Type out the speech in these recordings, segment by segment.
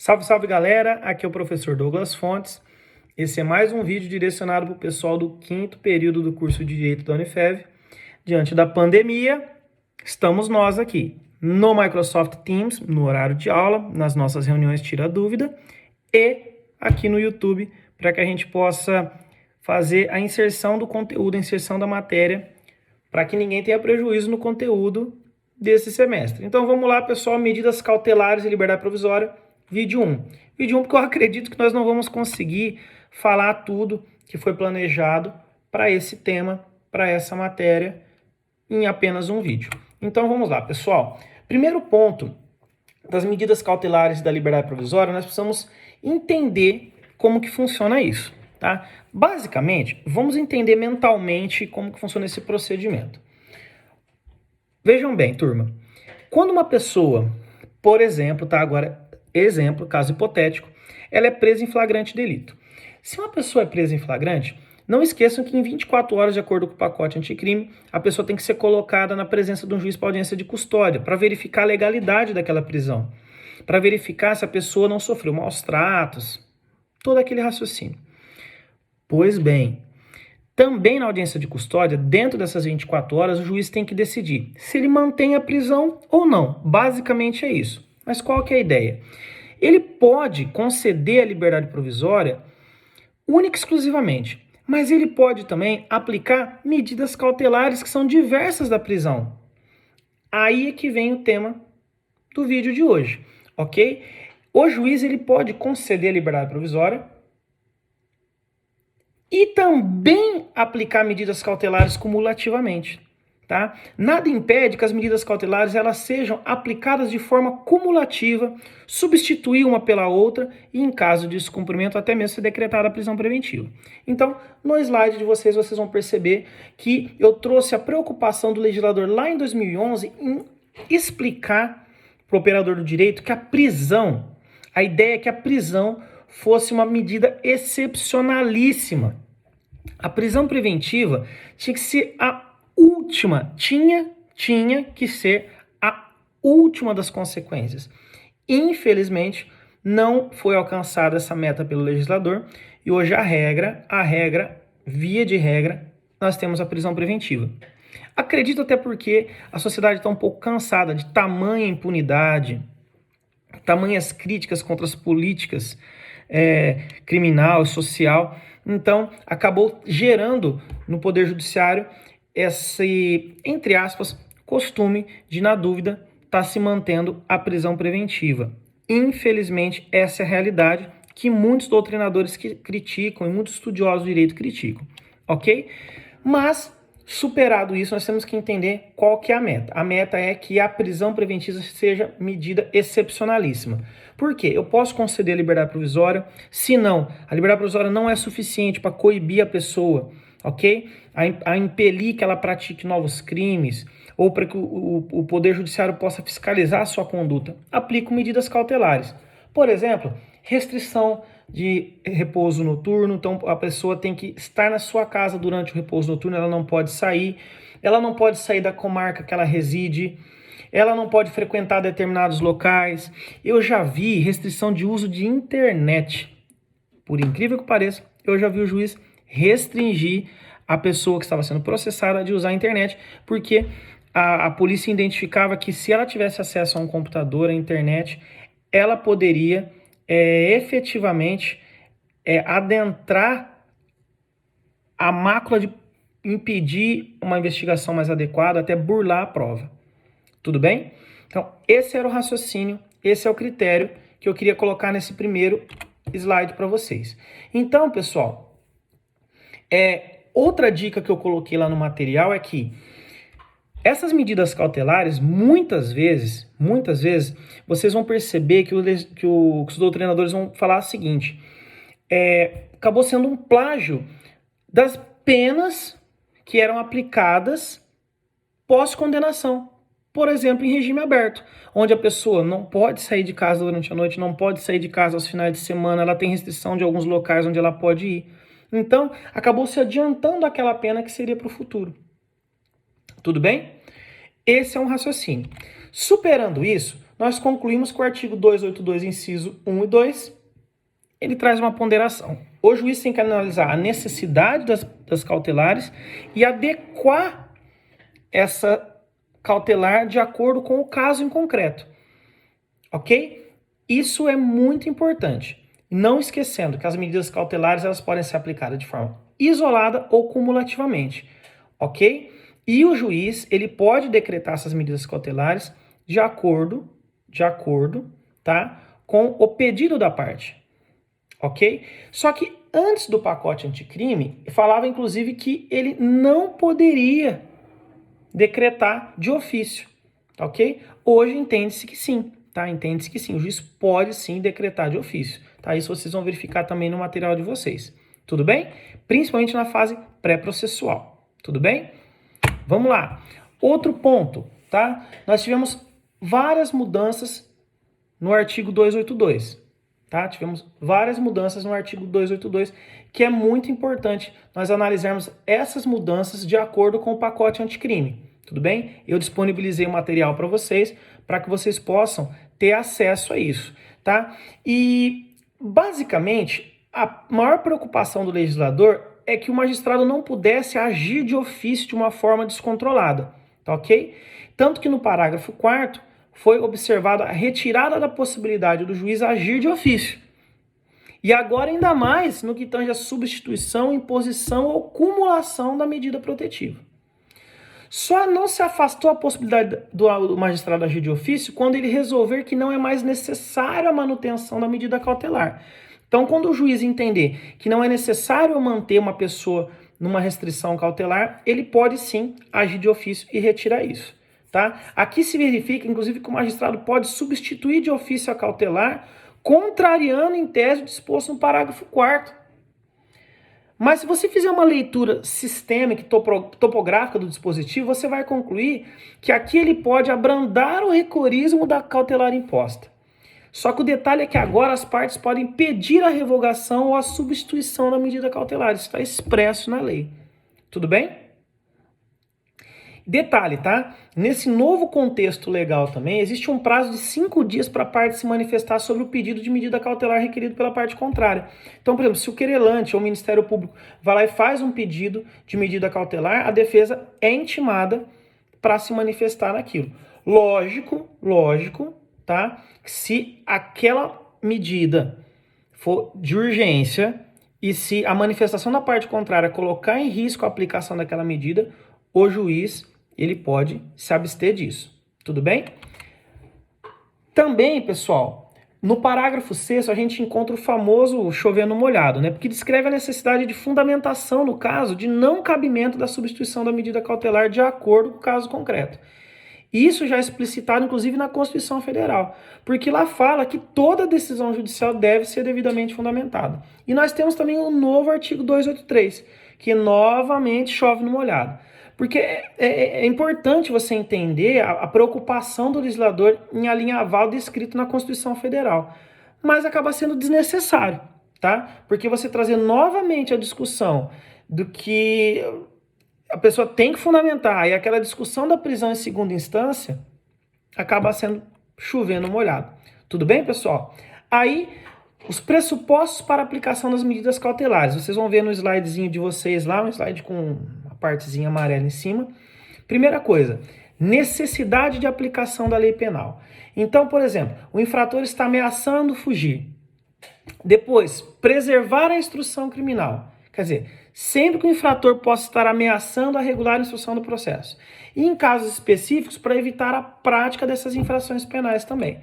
Salve, salve galera, aqui é o professor Douglas Fontes. Esse é mais um vídeo direcionado para o pessoal do 5º período do curso de Direito da Unifev. Diante da pandemia, estamos nós aqui no Microsoft Teams, no horário de aula, nas nossas reuniões Tira Dúvida e aqui no YouTube, para que a gente possa fazer a inserção do conteúdo, a inserção da matéria, para que ninguém tenha prejuízo no conteúdo desse semestre. Então vamos lá, pessoal, medidas cautelares e liberdade provisória. Vídeo 1. Vídeo 1 porque eu acredito que nós não vamos conseguir falar tudo que foi planejado para esse tema, para essa matéria, em apenas um vídeo. Então vamos lá, pessoal. Primeiro ponto das medidas cautelares e da liberdade provisória, nós precisamos entender como que funciona isso, tá? Basicamente, vamos entender mentalmente como que funciona esse procedimento. Vejam bem, turma. Quando uma pessoa, por exemplo, tá agora... Exemplo, caso hipotético, ela é presa em flagrante delito. Se uma pessoa é presa em flagrante, não esqueçam que em 24 horas, de acordo com o pacote anticrime, a pessoa tem que ser colocada na presença de um juiz para audiência de custódia, para verificar a legalidade daquela prisão, para verificar se a pessoa não sofreu maus tratos, todo aquele raciocínio. Pois bem, também na audiência de custódia, dentro dessas 24 horas, o juiz tem que decidir se ele mantém a prisão ou não. Basicamente é isso. Mas qual que é a ideia? Ele pode conceder a liberdade provisória única e exclusivamente, mas ele pode também aplicar medidas cautelares que são diversas da prisão. Aí é que vem o tema do vídeo de hoje, ok? O juiz ele pode conceder a liberdade provisória e também aplicar medidas cautelares cumulativamente. Tá? Nada impede que as medidas cautelares elas sejam aplicadas de forma cumulativa, substituir uma pela outra e, em caso de descumprimento, até mesmo ser decretada a prisão preventiva. Então, no slide de vocês vão perceber que eu trouxe a preocupação do legislador lá em 2011 em explicar para o operador do direito que a ideia é que a prisão fosse uma medida excepcionalíssima. A prisão preventiva tinha que ser a última, tinha que ser a última das consequências. Infelizmente, não foi alcançada essa meta pelo legislador e hoje via de regra, nós temos a prisão preventiva. Acredito até porque a sociedade está um pouco cansada de tamanha impunidade, tamanhas críticas contra as políticas criminal e social. Então, acabou gerando no Poder Judiciário esse, entre aspas, costume de, na dúvida, estar se mantendo a prisão preventiva. Infelizmente, essa é a realidade que muitos doutrinadores criticam e muitos estudiosos do direito criticam, ok? Mas, superado isso, nós temos que entender qual que é a meta. A meta é que a prisão preventiva seja medida excepcionalíssima. Por quê? Eu posso conceder a liberdade provisória, se não, a liberdade provisória não é suficiente para coibir a pessoa, ok? A impelir que ela pratique novos crimes, ou para que o Poder Judiciário possa fiscalizar a sua conduta. Aplico medidas cautelares. Por exemplo, restrição de repouso noturno, então a pessoa tem que estar na sua casa durante o repouso noturno, ela não pode sair da comarca que ela reside, ela não pode frequentar determinados locais. Eu já vi restrição de uso de internet. Por incrível que pareça, eu já vi o juiz restringir a pessoa que estava sendo processada de usar a internet, porque a polícia identificava que se ela tivesse acesso a um computador, à internet, ela poderia efetivamente adentrar a mácula de impedir uma investigação mais adequada, até burlar a prova. Tudo bem? Então, esse era o raciocínio, esse é o critério que eu queria colocar nesse primeiro slide para vocês. Então, pessoal, outra dica que eu coloquei lá no material é que essas medidas cautelares, muitas vezes, vocês vão perceber que os doutrinadores vão falar o seguinte, acabou sendo um plágio das penas que eram aplicadas pós-condenação. Por exemplo, em regime aberto, onde a pessoa não pode sair de casa durante a noite, não pode sair de casa aos finais de semana, ela tem restrição de alguns locais onde ela pode ir. Então, acabou se adiantando aquela pena que seria para o futuro. Tudo bem? Esse é um raciocínio. Superando isso, nós concluímos que o artigo 282, inciso 1 e 2, ele traz uma ponderação. O juiz tem que analisar a necessidade das cautelares e adequar essa cautelar de acordo com o caso em concreto. Ok? Isso é muito importante. Não esquecendo que as medidas cautelares elas podem ser aplicadas de forma isolada ou cumulativamente. Ok? E o juiz ele pode decretar essas medidas cautelares de acordo, tá, com o pedido da parte. Ok? Só que antes do pacote anticrime, falava inclusive que ele não poderia decretar de ofício, ok? Hoje entende-se que sim, tá? Entende-se que sim, o juiz pode sim decretar de ofício, tá? Isso vocês vão verificar também no material de vocês, tudo bem? Principalmente na fase pré-processual, tudo bem? Vamos lá. Outro ponto, tá? Nós tivemos várias mudanças no artigo 282, tá? Tivemos várias mudanças no artigo 282, que é muito importante nós analisarmos essas mudanças de acordo com o pacote anticrime, tudo bem? Eu disponibilizei o material para vocês, para que vocês possam ter acesso a isso, tá? E, basicamente, a maior preocupação do legislador é que o magistrado não pudesse agir de ofício de uma forma descontrolada, tá ok? Tanto que no parágrafo 4º, foi observada a retirada da possibilidade do juiz agir de ofício. E agora ainda mais no que tange a substituição, imposição ou cumulação da medida protetiva. Só não se afastou a possibilidade do magistrado agir de ofício quando ele resolver que não é mais necessária a manutenção da medida cautelar. Então, quando o juiz entender que não é necessário manter uma pessoa numa restrição cautelar, ele pode sim agir de ofício e retirar isso. Tá? Aqui se verifica, inclusive, que o magistrado pode substituir de ofício a cautelar, contrariando em tese o disposto no parágrafo 4º. Mas se você fizer uma leitura sistêmica e topográfica do dispositivo, você vai concluir que aqui ele pode abrandar o rigorismo da cautelar imposta. Só que o detalhe é que agora as partes podem pedir a revogação ou a substituição da medida cautelar. Isso está expresso na lei. Tudo bem? Detalhe, tá? Nesse novo contexto legal também, existe um prazo de 5 dias para a parte se manifestar sobre o pedido de medida cautelar requerido pela parte contrária. Então, por exemplo, se o querelante ou o Ministério Público vai lá e faz um pedido de medida cautelar, a defesa é intimada para se manifestar naquilo. Lógico, tá? Se aquela medida for de urgência e se a manifestação da parte contrária colocar em risco a aplicação daquela medida, o juiz ele pode se abster disso. Tudo bem? Também, pessoal, no parágrafo 6º a gente encontra o famoso chover no molhado, né? Porque descreve a necessidade de fundamentação no caso de não cabimento da substituição da medida cautelar de acordo com o caso concreto. Isso já é explicitado, inclusive, na Constituição Federal, porque lá fala que toda decisão judicial deve ser devidamente fundamentada. E nós temos também o novo artigo 283, que novamente chove no molhado. Porque é importante você entender a preocupação do legislador em alinhavar o descrito na Constituição Federal. Mas acaba sendo desnecessário, tá? Porque você trazer novamente a discussão do que a pessoa tem que fundamentar e aquela discussão da prisão em segunda instância acaba sendo chovendo molhado. Tudo bem, pessoal? Aí, os pressupostos para aplicação das medidas cautelares. Vocês vão ver no slidezinho de vocês lá, um slide com partezinha amarela em cima. Primeira coisa, necessidade de aplicação da lei penal. Então, por exemplo, o infrator está ameaçando fugir. Depois, preservar a instrução criminal. Quer dizer, sempre que o infrator possa estar ameaçando a regular a instrução do processo. E em casos específicos, para evitar a prática dessas infrações penais também.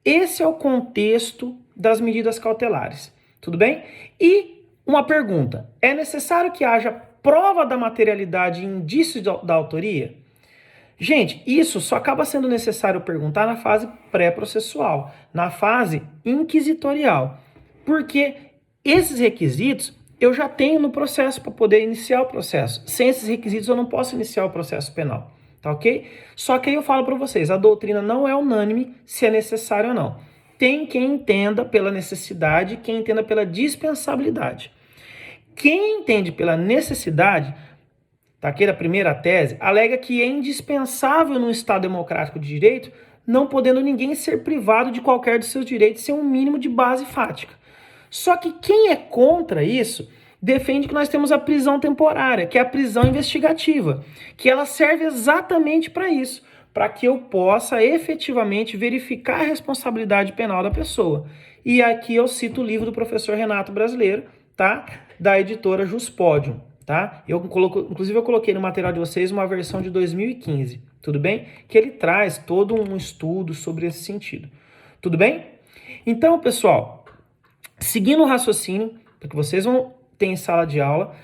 Esse é o contexto das medidas cautelares. Tudo bem? E uma pergunta, é necessário que haja prova da materialidade e indício da autoria? Gente, isso só acaba sendo necessário perguntar na fase pré-processual, na fase inquisitorial, porque esses requisitos eu já tenho no processo para poder iniciar o processo. Sem esses requisitos eu não posso iniciar o processo penal, tá ok? Só que aí eu falo para vocês, a doutrina não é unânime se é necessário ou não. Tem quem entenda pela necessidade, quem entenda pela dispensabilidade. Quem entende pela necessidade, tá aqui da primeira tese, alega que é indispensável num Estado democrático de direito não podendo ninguém ser privado de qualquer dos seus direitos sem um mínimo de base fática. Só que quem é contra isso defende que nós temos a prisão temporária, que é a prisão investigativa, que ela serve exatamente para isso, para que eu possa efetivamente verificar a responsabilidade penal da pessoa. E aqui eu cito o livro do professor Renato Brasileiro, tá? Da editora Juspodium, tá? Inclusive eu coloquei no material de vocês uma versão de 2015, tudo bem? Que ele traz todo um estudo sobre esse sentido, tudo bem? Então, pessoal, seguindo o raciocínio, porque vocês vão ter em sala de aula,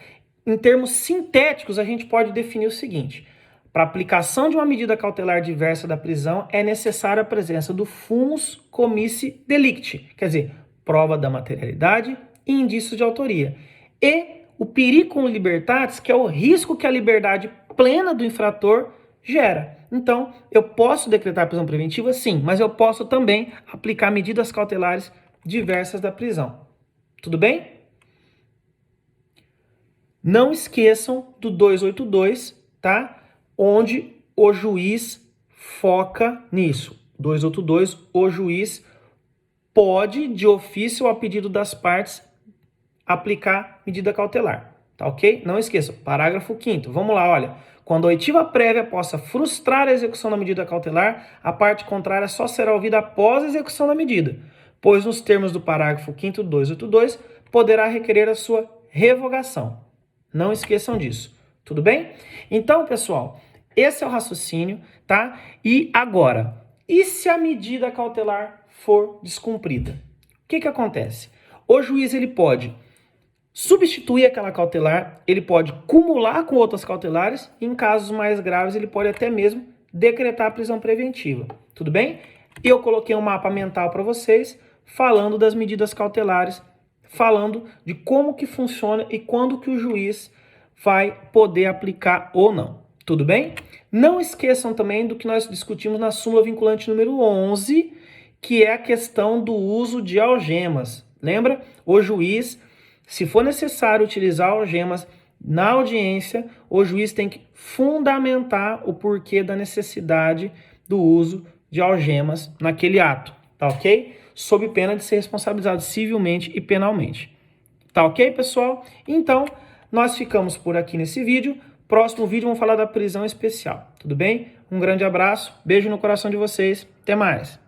em termos sintéticos, a gente pode definir o seguinte: para aplicação de uma medida cautelar diversa da prisão, é necessária a presença do fumus comissi delicti, quer dizer, prova da materialidade e indícios de autoria, e o periculum libertatis, que é o risco que a liberdade plena do infrator gera. Então, eu posso decretar prisão preventiva, sim, mas eu posso também aplicar medidas cautelares diversas da prisão. Tudo bem? Não esqueçam do 282, tá? Onde o juiz foca nisso. 282, o juiz pode, de ofício ou a pedido das partes, aplicar medida cautelar, tá ok? Não esqueçam, parágrafo 5º, vamos lá, olha. Quando a oitiva prévia possa frustrar a execução da medida cautelar, a parte contrária só será ouvida após a execução da medida, pois nos termos do parágrafo 5º do 282, poderá requerer a sua revogação. Não esqueçam disso, tudo bem? Então, pessoal, esse é o raciocínio, tá? E agora, e se a medida cautelar for descumprida? O que acontece? O juiz ele pode substituir aquela cautelar, ele pode cumular com outras cautelares, e em casos mais graves ele pode até mesmo decretar a prisão preventiva, tudo bem? Eu coloquei um mapa mental para vocês, falando das medidas cautelares, falando de como que funciona e quando que o juiz vai poder aplicar ou não, tudo bem? Não esqueçam também do que nós discutimos na súmula vinculante número 11, que é a questão do uso de algemas. Lembra? O juiz, se for necessário utilizar algemas na audiência, o juiz tem que fundamentar o porquê da necessidade do uso de algemas naquele ato, tá ok? Sob pena de ser responsabilizado civilmente e penalmente. Tá ok, pessoal? Então, nós ficamos por aqui nesse vídeo. Próximo vídeo vamos falar da prisão especial, tudo bem? Um grande abraço, beijo no coração de vocês, até mais!